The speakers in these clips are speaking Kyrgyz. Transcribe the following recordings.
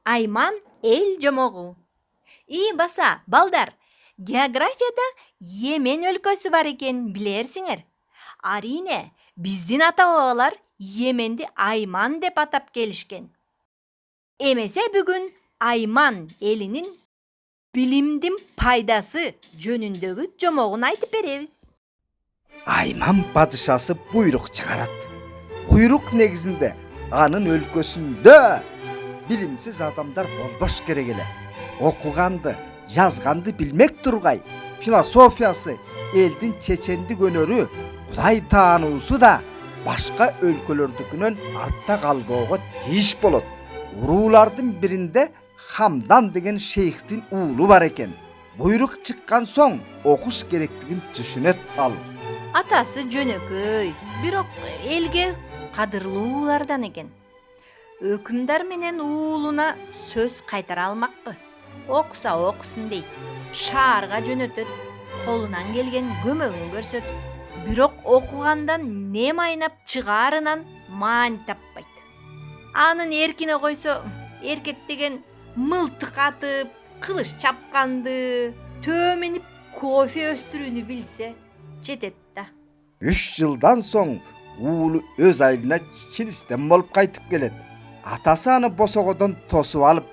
Айман эл жомогу. Баса, балдар, географияда Йемен өлкөсү бар экен билерсиңер. Арине, биздин ата-бабалар Йеменди Айман деп атап келишкен. Эмесе бүгүн Айман элинин билимдин пайдасы жөнүндөгү жомогун айтып беребиз. Айман падышасы буйрук чыгарат. Буйрук негизинде анын өлкөсүндө билимсиз адамдар болбош керек эле. Окуганды, жазганды билмек тургай, философиясы, элдин чечендик өнөрү, Кудай таануусу да башка өлкөлөрдүкүнөн артта калбоого тийиш болот. Уруулардын биринде Хамдан деген шейхтин уулу бар экен. Буйрук чыккан соң окуш керектигин түшүнөт ал. Атасы жөнөкөй, бирок элге кадырлуулардан экен. Өкүмдар менен уулуна сөз кайтара алмакпы. Окуса окусун дейт. Шаарга жөнөтөт, колунан келген көмөгүн көрсөтөт. Бирок окугандан не майнап чыгаарынан маани таппайт. Анын эркине койсо, эркек деген мылтык атып, кылыч чапканды, төменип кофе өстүрүүнү билсе жетет да. 3 жылдан соң уулу өз айылына чилистен болуп кайтып келет. Атасы аны босогодон тосуп алып,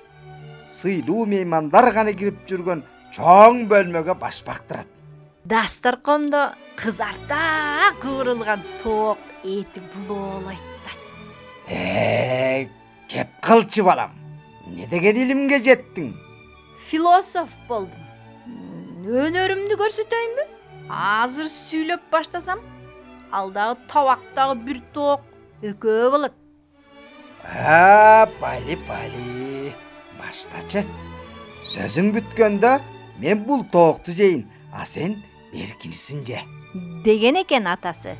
сыйлуу меймандар гана кирип жүргөн чоң бөлмөгө баш бактырат. Дастаркондо кызарта куурулган тоок эти булоолойт да. Кеп кылчы балам. Не деген илимге жеттиң? Философ болдум. Өнөрүмдү көрсөтөйүнбү? Азыр сүйлөп баштасам, алдагы табактагы бир тоок экөө болот. Бали. Баштачы. Сөзүң бүткөндө мен бул тоокту жейин, а сен беркинисин же. Деген экен атасы.